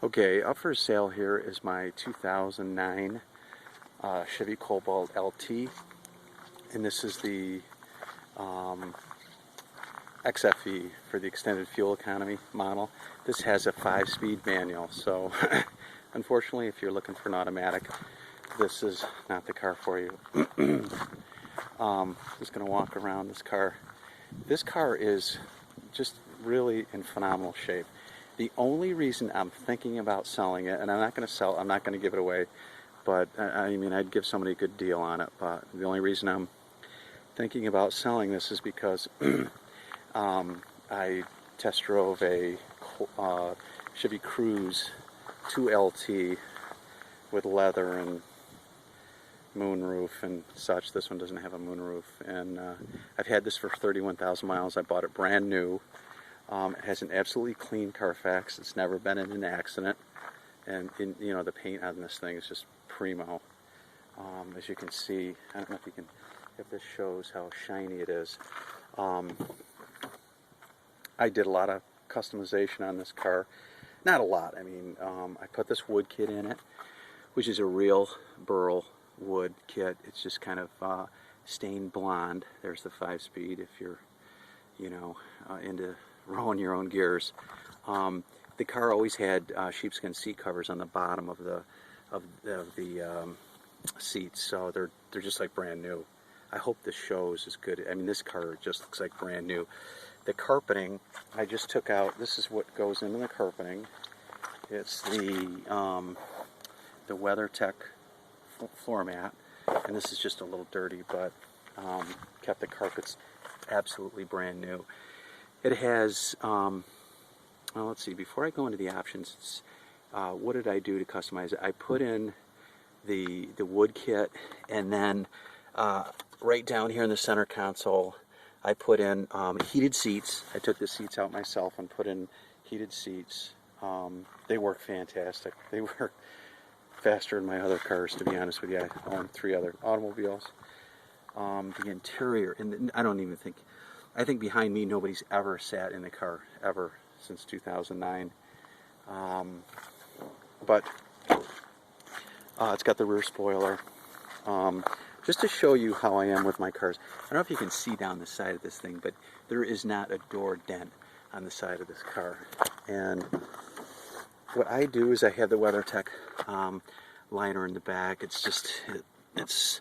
Okay, up for sale here is my 2009 Chevy Cobalt LT, and this is the XFE for the extended fuel economy model. This has a 5-speed manual, so unfortunately if you're looking for an automatic, this is not the car for you. Just going to walk around this car. This car is just really in phenomenal shape. The only reason I'm thinking about selling it, and I'm not going to sell, I'm not going to give it away, but I mean I'd give somebody a good deal on it, but the only reason I'm thinking about selling this is because I test drove a Chevy Cruze 2LT with leather and moonroof and such. This one doesn't have a moonroof, and I've had this for 31,000 miles. I bought it brand new. It has an absolutely clean Carfax. It's never been in an accident, and you know, the paint on this thing is just primo. As you can see, I don't know if this shows how shiny it is. I did a lot of customization on this car. Not a lot. I mean, I put this wood kit in it, which is a real burl wood kit. It's just kind of stained blonde. There's the 5-speed if you're, you know, into rolling your own gears. The car always had sheepskin seat covers on the bottom of the seats, so they're just like brand new. I hope this shows as good. I mean, this car just looks like brand new. The carpeting, I just took out. This is what goes into the carpeting. It's the WeatherTech floor mat, and this is just a little dirty, but kept the carpets absolutely brand new. It has, well, let's see, before I go into the options, what did I do to customize it? I put in the wood kit, and then right down here in the center console, I put in heated seats. I took the seats out myself and put in heated seats. They work fantastic. They work faster than my other cars, to be honest with you. I own 3 other automobiles. The interior, and I think behind me nobody's ever sat in the car, ever, since 2009. But it's got the rear spoiler. Just to show you how I am with my cars, I don't know if you can see down the side of this thing, but there is not a door dent on the side of this car. And what I do is I have the WeatherTech liner in the back. It's just, it's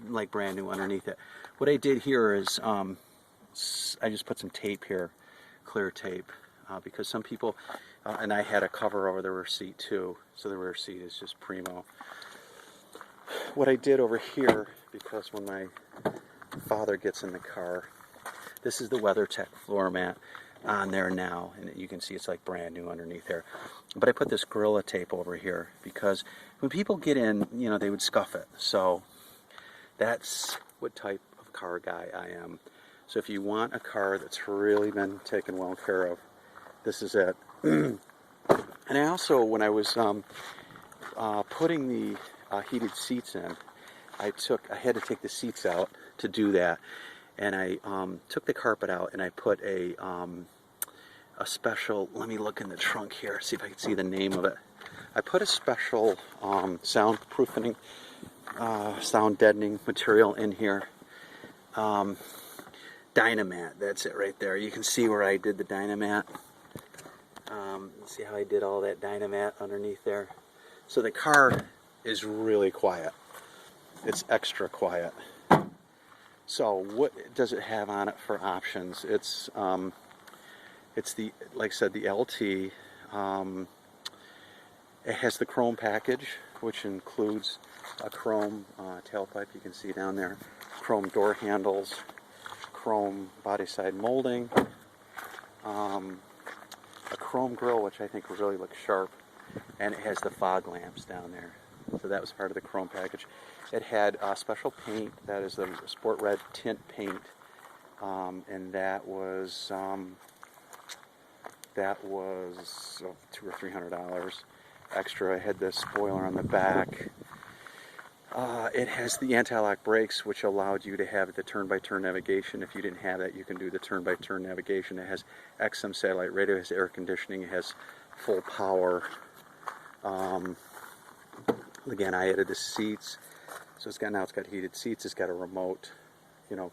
like brand new underneath it. What I did here is I just put some tape here, clear tape, because some people, and I had a cover over the rear seat too, so the rear seat is just primo. What I did over here, because when my father gets in the car, this is the WeatherTech floor mat on there now, and you can see it's like brand new underneath there. But I put this Gorilla tape over here because when people get in, you know, they would scuff it. So that's what type of car guy I am. So if you want a car that's really been taken well care of, this is it. And I also, when I was putting the heated seats in, I had to take the seats out to do that, and I took the carpet out and I put a special, let me look in the trunk here, see if I can see the name of it. I put a special soundproofing, sound deadening material in here. Dynamat, that's it right there. You can see where I did the Dynamat. See how I did all that Dynamat underneath there? So the car is really quiet. It's extra quiet. So what does it have on it for options? It's the, like I said, the LT. It has the chrome package, which includes a chrome tailpipe, you can see down there, chrome door handles, chrome body side molding, a chrome grille, which I think really looks sharp, and it has the fog lamps down there. So that was part of the chrome package. It had special paint, that is the sport red tint paint, and that was $200 or $300 extra. I had the spoiler on the back. It has the anti-lock brakes, which allowed you to have the turn-by-turn navigation. If you didn't have that, you can do the turn-by-turn navigation. It has XM satellite radio, it has air conditioning, it has full power. Again, I added the seats, so it's got heated seats. It's got a remote,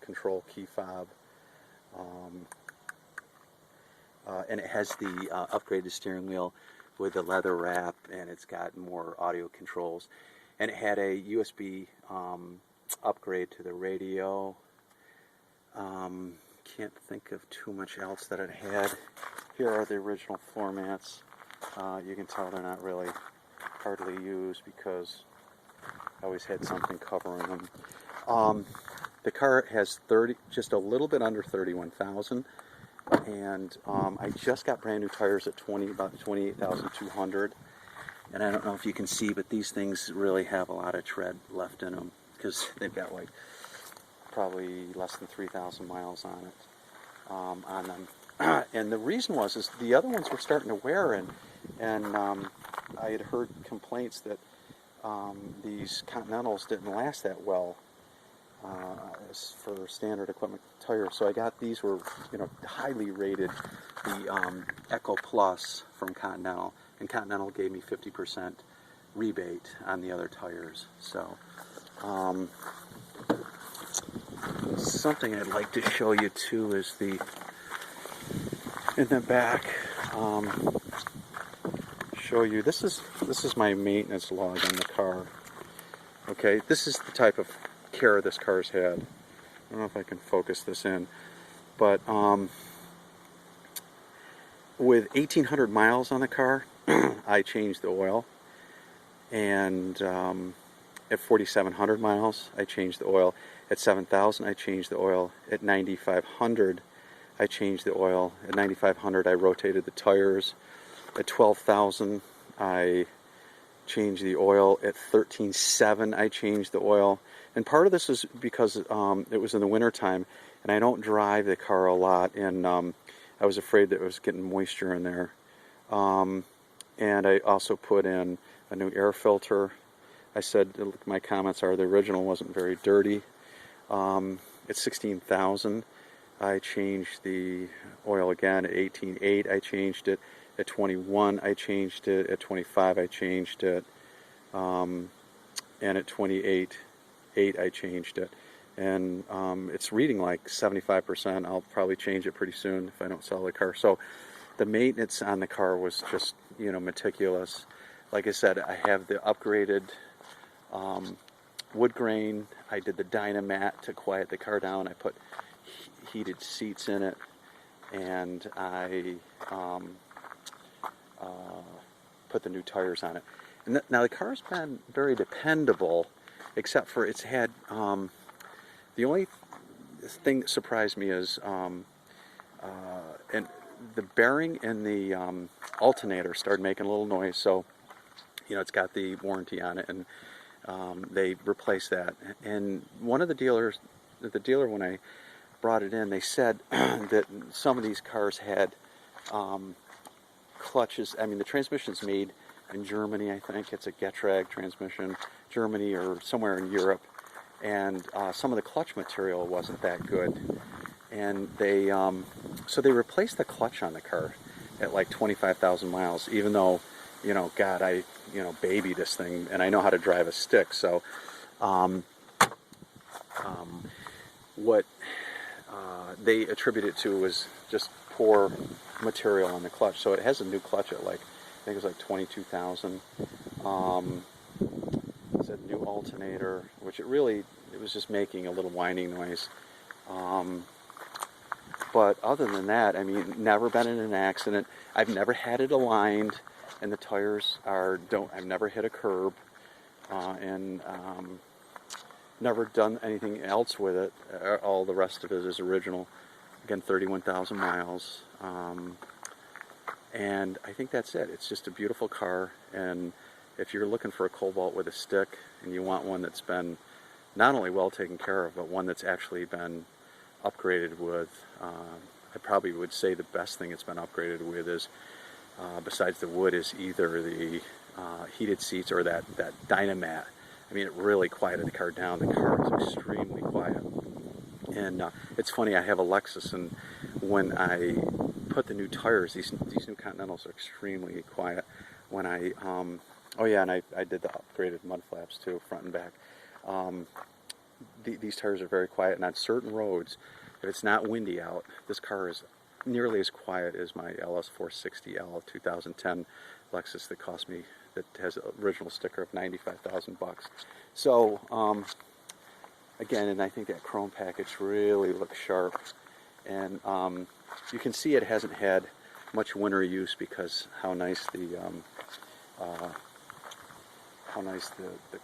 control key fob, and it has the upgraded steering wheel with the leather wrap, and it's got more audio controls, and it had a USB upgrade to the radio. Can't think of too much else that it had. Here are the original floor mats. You can tell they're not really hardly used because I always had something covering them. The car has just a little bit under 31,000, and I just got brand new tires at about 28,200. And I don't know if you can see, but these things really have a lot of tread left in them because they've got like probably less than 3,000 miles on it, on them. And the reason is the other ones were starting to wear, and I had heard complaints that these Continentals didn't last that well for standard equipment tires. So I got these were highly rated, the Eco Plus from Continental, and Continental gave me 50% rebate on the other tires. So something I'd like to show you too is in the back. Show you this is my maintenance log on the car. Okay, this is the type of care this car's had. I don't know if I can focus this in, but with 1,800 miles on the car, I changed the oil, and at 4,700 miles, I changed the oil. At 7,000, I changed the oil. At 9,500, I changed the oil. At 9,500, I rotated the tires. At 12,000, I changed the oil. At 13,700, I changed the oil. And part of this is because it was in the wintertime, and I don't drive the car a lot, and I was afraid that it was getting moisture in there. And I also put in a new air filter. I said, my comments are the original wasn't very dirty. At 16,000, I changed the oil again. At 18,800, I changed it. At 21, I changed it. At 25, I changed it. And at 28,800, I changed it. And it's reading like 75%. I'll probably change it pretty soon if I don't sell the car. So the maintenance on the car was just, meticulous. Like I said, I have the upgraded wood grain. I did the Dynamat to quiet the car down. I put heated seats in it, and I put the new tires on it. And now the car's been very dependable, except for it's had the only thing that surprised me is and the bearing in the alternator started making a little noise. So it's got the warranty on it, and they replaced that. And one of the dealer when I brought it in, they said that some of these cars had clutches. I mean, the transmission's made in Germany, I think. It's a Getrag transmission, Germany or somewhere in Europe. And some of the clutch material wasn't that good. And so they replaced the clutch on the car at like 25,000 miles, even though, God, I, baby this thing, and I know how to drive a stick. So what they attribute it to was just poor material on the clutch. So it has a new clutch at like, I think it was like 22,000. It's a new alternator, which it was just making a little whining noise. But other than that, I mean, never been in an accident. I've never had it aligned, and the tires I've never hit a curb, and never done anything else with it. All the rest of it is original. Again, 31,000 miles. And I think that's it. It's just a beautiful car, and if you're looking for a Cobalt with a stick, and you want one that's been not only well taken care of, but one that's actually been upgraded with, I probably would say the best thing it's been upgraded with is, besides the wood, is either the heated seats or that Dynamat. I mean, it really quieted the car down. The car is extremely quiet. And it's funny, I have a Lexus, and when I put put the new tires, these new Continentals are extremely quiet. When I, oh yeah, and I did the upgraded mud flaps too, front and back. These tires are very quiet, and on certain roads, if it's not windy out, this car is nearly as quiet as my LS460L 2010 Lexus that cost me, that has an original sticker of 95,000 bucks. So again, and I think that chrome package really looks sharp, and you can see it hasn't had much winter use because how nice the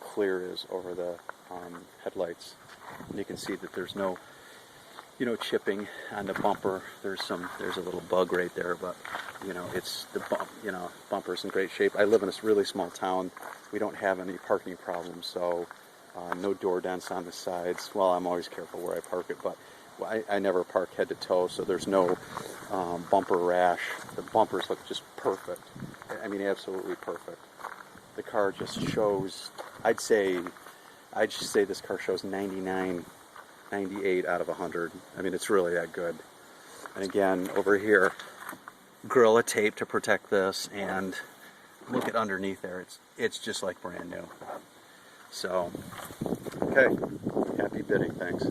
clear is over the headlights. And you can see that there's no, you know, chipping on the bumper. There's a little bug right there, but you know, it's the bumper's in great shape. I live in this really small town. We don't have any parking problems, so no door dents on the sides. Well, I'm always careful where I park it, but I never park head to toe, so there's no bumper rash. The bumpers look just perfect. I mean, absolutely perfect. The car just shows, I'd just say this car shows 99, 98 out of 100. I mean, it's really that good. And again, over here, Gorilla Tape to protect this, and look at underneath there. It's just like brand new. So, okay, happy bidding, thanks.